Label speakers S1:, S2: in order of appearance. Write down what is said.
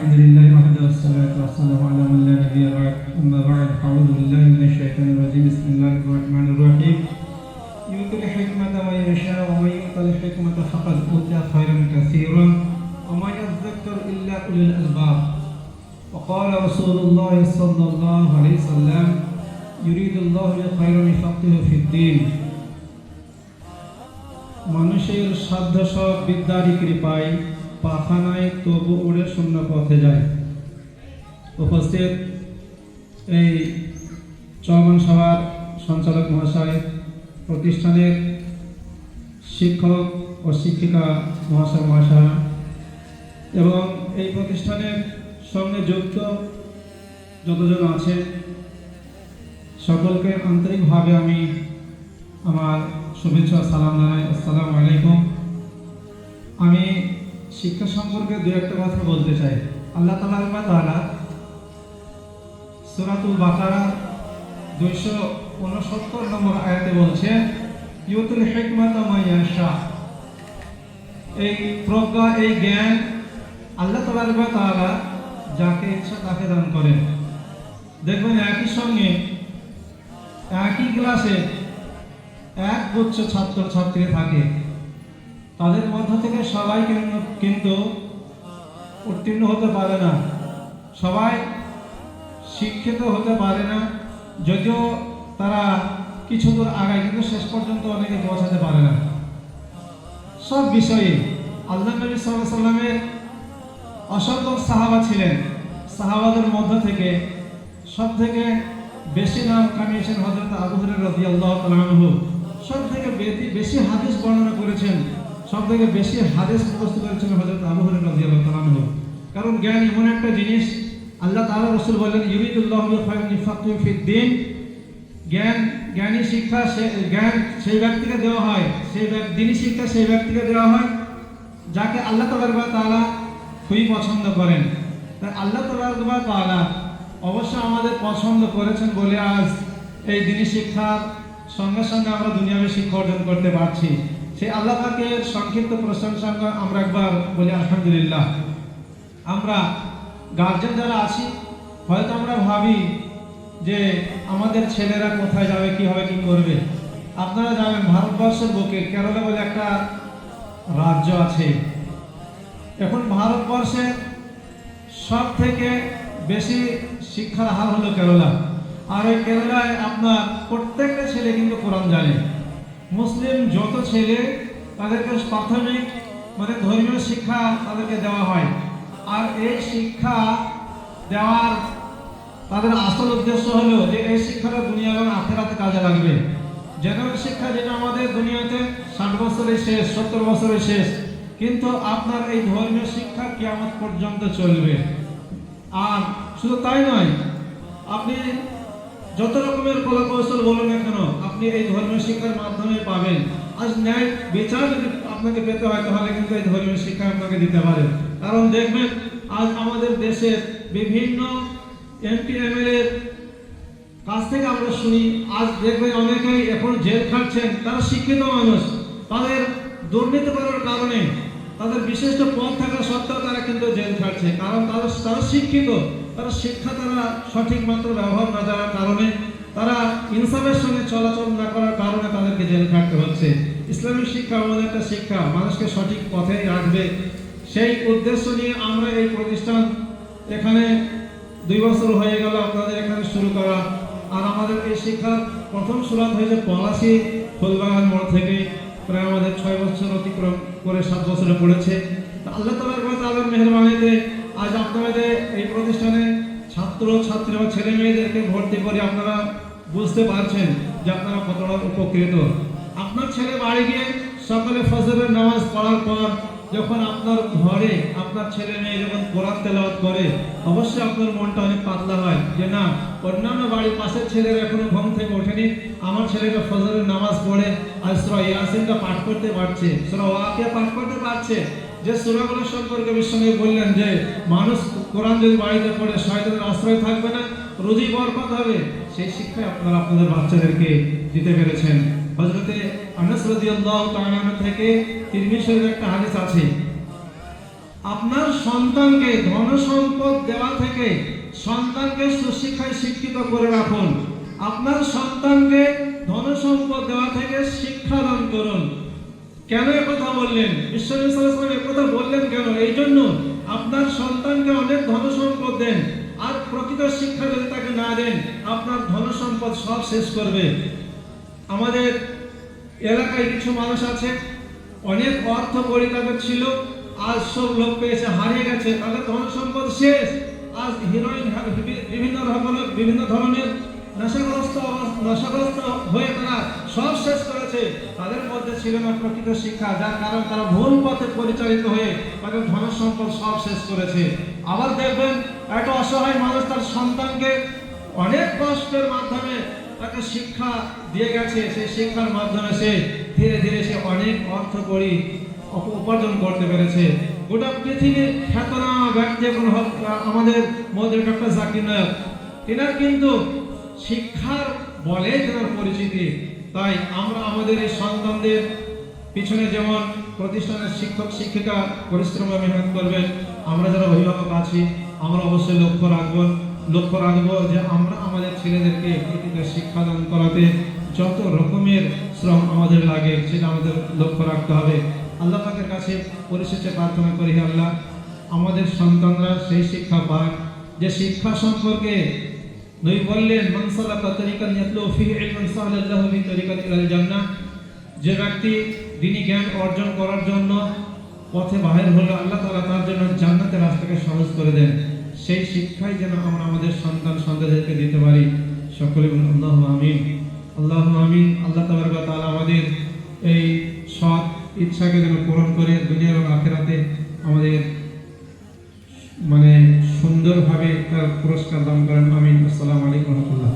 S1: الحمد لله وحده والصلاة والسلام على من لا نبي بعد أما بعد أعوذ بالله من الشيطان الرجيم بسم الله الرحمن الرحيم يؤتي الحكمة من يشاء ومن يؤت الحكمة فقد أوتي خيرا كثيرا وما يذكر إلا أولي الألباب وقال رسول الله صلى الله عليه وسلم يريد الله خيرا يفقهه في الدين মানুষের সাধ্য সব বিদ্যারই কৃপায় পাখানায় তবু উড়ে শূন্য পথে যায়। উপস্থিত এই চলমান সভার সঞ্চালক মহাশয়, প্রতিষ্ঠানের শিক্ষক ও শিক্ষিকা মহাশয় এবং এই প্রতিষ্ঠানের সঙ্গে যুক্ত যতজন আছে সকলকে আন্তরিকভাবে আমি আমার শুভেচ্ছা সালাম জানাই। আসসালামু আলাইকুম। আমি শিক্ষা সম্পর্কে দু একটা কথা বলতে চাই। আল্লাহ তাআলা সূরাতুল বাকারা 269 নম্বর আয়াতে বলছে ইউতুল হিকমাতা মান ইয়াশা। এই প্রজ্ঞা, এই জ্ঞান আল্লাহ তাআলা যাকে ইচ্ছা তাকে দান করেন। দেখবেন একই সঙ্গে একই ক্লাসে এক গুচ্ছ ছাত্র ছাত্রী থাকে, তাদের মধ্য থেকে সবাই কিন্তু উত্তীর্ণ হতে পারে না, সবাই শিক্ষিত হতে পারে না। যদিও তারা কিছু দূর আগায় কিন্তু শেষ পর্যন্ত অনেকে পৌঁছাতে পারে না। সব বিষয়ে আল্লাহ নবী সাল্লাল্লাহু আলাইহি ওয়াসাল্লামের অসংখ্য সাহাবা ছিলেন। সাহাবাদের মধ্য থেকে সব থেকে বেশি নাম কামিয়েছেন হযরত আবু হুরায়রা রাদিয়াল্লাহু তাআলা আনহু। সব থেকে বেশি হাদিস বর্ণনা করেছেন, সব থেকে বেশি হাদিস মুখস্থ করেছেন হযরত আবু হুরায়রা রাদিয়াল্লাহু তাআলা আনহু। কারণ জ্ঞান এমন একটা জিনিস, আল্লাহ তাআলা রাসূল বলেন ইউরিদুল্লাহু খায়রান ইফাক্কিহু ফিদ-দ্বীন। জ্ঞানী শিক্ষা জ্ঞান সেই ব্যক্তিকে দেওয়া হয়, দ্বীনি শিক্ষা সেই ব্যক্তিকে দেওয়া হয় যাকে আল্লাহ তাআলা খুবই পছন্দ করেন। তাই আল্লাহ তাআলা অবশ্য আমাদের পছন্দ করেছেন বলে আজ এই দ্বীনি শিক্ষার সঙ্গে সঙ্গে আমরা দুনিয়াবী শিক্ষা অর্জন করতে পারছি। সেই আল্লাহ পাকের সংক্ষিপ্ত প্রশংসা আমরা একবার বলি আলহামদুলিল্লাহ। আমরা গার্জেন যারা আছি হয়তো আমরা ভাবি যে আমাদের ছেলেরা কোথায় যাবে, কি হবে, কি করবে। আপনারা জানেন ভারতবর্ষের বুকে কেরালা বলে একটা রাজ্য আছে। এখন ভারতবর্ষের সব থেকে বেশি শিক্ষার হার হলো কেরালা। আর ওই কেরালায় আপনার প্রত্যেকটা ছেলে কিন্তু কোরআন জানে। মুসলিম যত ছেলে তাদেরকে প্রাথমিক ধর্মীয় শিক্ষা তাদেরকে দেওয়া হয়। আর এই শিক্ষা দেওয়ার তাদের আসল উদ্দেশ্য হলো যে এই শিক্ষাটা দুনিয়া এবং আখিরাতে কাজে লাগবে। জেনারেল শিক্ষা যেটা আমাদের দুনিয়াতে 60 বছরে শেষ, 70 বছরে শেষ, কিন্তু আপনার এই ধর্মীয় শিক্ষা কিয়ামত পর্যন্ত চলবে। আর শুধু তাই নয়, আপনি যত রকমের কলাকৌশল বলুন না কেন আপনি এই ধর্মীয় শিক্ষার মাধ্যমে পাবেন। আজ ন্যায় বিচার যদি আপনাকে পেতে হয় তাহলে কিন্তু এই ধর্মীয় শিক্ষা আপনাকে দিতে পারে। কারণ দেখবেন আজ আমাদের দেশের বিভিন্ন এমপি এমএলএ কাছ থেকে আমরা শুনি, আজ দেখবেন অনেকেই এখন জেল খাটছেন। তারা শিক্ষিত মানুষ, তাদের দুর্নীতি করার কারণে, তাদের বিশিষ্ট পদ থাকা সত্ত্বেও তারা কিন্তু জেল খাটছে। কারণ তারা শিক্ষিত, তারা শিক্ষা তারা সঠিক মাত্র ব্যবহার না জানার কারণে, তারা ইনসাফের সঙ্গে চলাচল না করার কারণে তাদেরকে জেল খাটতে হচ্ছে। ইসলামিক শিক্ষা আমাদের একটা শিক্ষা, মানুষকে সঠিক পথে রাখবে। সেই উদ্দেশ্য নিয়ে আমরা এই প্রতিষ্ঠান এখানে 2 বছর হয়ে গেল আপনাদের এখানে শুরু করা। আর আমাদের এই শিক্ষার প্রথম শুরুয়াত হয়েছে পলাশী ফুলবাগান মোড় থেকে। প্রায় আমাদের 6 বছর অতিক্রম করে 7 বছরে পড়েছে। আল্লাহ তাআলার মেহেরবানিতে আজ আপনাদের এই প্রতিষ্ঠানে ছাত্র ছাত্রী বা ছেলে মেয়েদেরকে ভর্তি করে আপনারা বুঝতে পারছেন যে আপনারা কতটা উপকৃত। আপনার ছেলে বাড়ি গিয়ে সকালে ফজরের নামাজ পড়ার পর যখন আপনার ঘরে আপনার ছেলে মেয়ে যখন কোরআন তেলাওয়াত করে অবশ্যই আপনার মনটা অনেক পাতলা হয় যে না, অন্যান্য বাড়ির পাশের ছেলেরা এখনো ঘুম থেকে ওঠেনি, আমার ছেলেটা ফজরের নামাজ পড়ে আর সূরা ইয়াসিনটা পাঠ করতে পারছে, সূরা ওয়াকিয়া পাঠ করতে পারছে। যে সূরাগুলো সম্পর্কে বিশ্বনবী বললেন যে মানুষ কোরআন যদি বাড়িতে পড়ে শয়তানের আশ্রয় থাকবে না, রুজি বরকত হবে। সেই শিক্ষা আপনারা আপনাদের বাচ্চাদেরকে দিতে পেরেছেন। হযরতে আনাস রাদিয়াল্লাহু তাআলা থেকে তিরমিজি শরীফের একটা হাদিস আছে আপনার সন্তানকে ধন সম্পদ দেওয়া থেকে সন্তানকে সুশিক্ষায় শিক্ষিত করে রাখুন। আপনার সন্তানকে ধন সম্পদ দেওয়া থেকে শিক্ষা দান করুন। কেন একথা বললেন? বিশ্বনবী সাল্লাল্লাহু আলাইহি ওয়াসাল্লাম একথা বললেন কেন? এই জন্য আপনার সন্তানকে অনেক ধন সম্পদ দেন, আর প্রকৃত শিক্ষা যদি তাকে না দেন, আপনার ধন সম্পদ সব শেষ করবে। আমাদের এলাকায় কিছু মানুষ আছে, অনেক অর্থ কড়ি তাদের ছিল, আজ সব লোক পেয়েছে, হারিয়ে গেছে, তাদের ধন সম্পদ শেষ। আজ হিরোইন, বিভিন্ন ধরনের নেশাগ্রস্ত হয়ে তারা সব শেষ করেছে। তাদের মধ্যে ছিল না প্রকৃত শিক্ষা, যার কারণ তারা ভুল পথে পরিচালিত হয়ে তাদের ধন সম্পদ সব শেষ করেছে। আবার দেখবেন একটা অসহায় মানুষ তার সন্তানকে অনেক কষ্টের মাধ্যমে তাকে শিক্ষা দিয়ে গেছে, সেই শিক্ষার মাধ্যমে সে ধীরে ধীরে সে অনেক অর্থ কড়ি উপার্জন করতে পেরেছে। গোটা পৃথিবীর খ্যাতনামা ব্যক্তি আমাদের মধ্যে ডক্টর জাকির নায়েক, তিনার কিন্তু শিক্ষার বলে তেনার পরিচিতি। তাই আমরা আমাদের এই সন্তানদের পিছনে যেমন প্রতিষ্ঠানের শিক্ষক শিক্ষিকা পরিশ্রম মেহনত করবেন, আমরা যারা অভিভাবক আছি আমরা অবশ্যই লক্ষ্য রাখবো যে আমরা আমাদের ছেলেদেরকে প্রকৃত শিক্ষাদান করাতে যত রকমের শ্রম আমাদের লাগে সেটা আমাদের লক্ষ্য রাখতে হবে। আল্লাহ পাকের কাছে পরিশেষে প্রার্থনা করি, আল্লাহ আমাদের সন্তানরা সেই শিক্ষা পাক যে শিক্ষা সম্পর্কে নবী বললেন, মান সালাকা তরিকান ইয়াতলু ফিহি ইলমান সাহালাল্লাহু বিহি তরিকান ইলাল জান্নাহ। যে ব্যক্তি দ্বীনি জ্ঞান অর্জন করার জন্য পথে বাহির হলো, আল্লাহ তাআলা তার জন্য জান্নাতের রাস্তাকে সহজ করে দেন। সেই শিক্ষাই যেন আমরা আমাদের সন্তানদেরকে দিতে পারি। সকলে বলুন আল্লাহুম্মা আমিন, আল্লাহুম্মা আমিন। আল্লাহ তাবারক ওয়া তাআলা আমাদের এই সৎ ইচ্ছাকে যেন পূরণ করে দুনিয়া এবং আখিরাতে আমাদের সুন্দরভাবে তার পুরস্কার দান করেন। আমিন। আসসালামু আলাইকুম ওয়া রাহমাতুল্লাহ।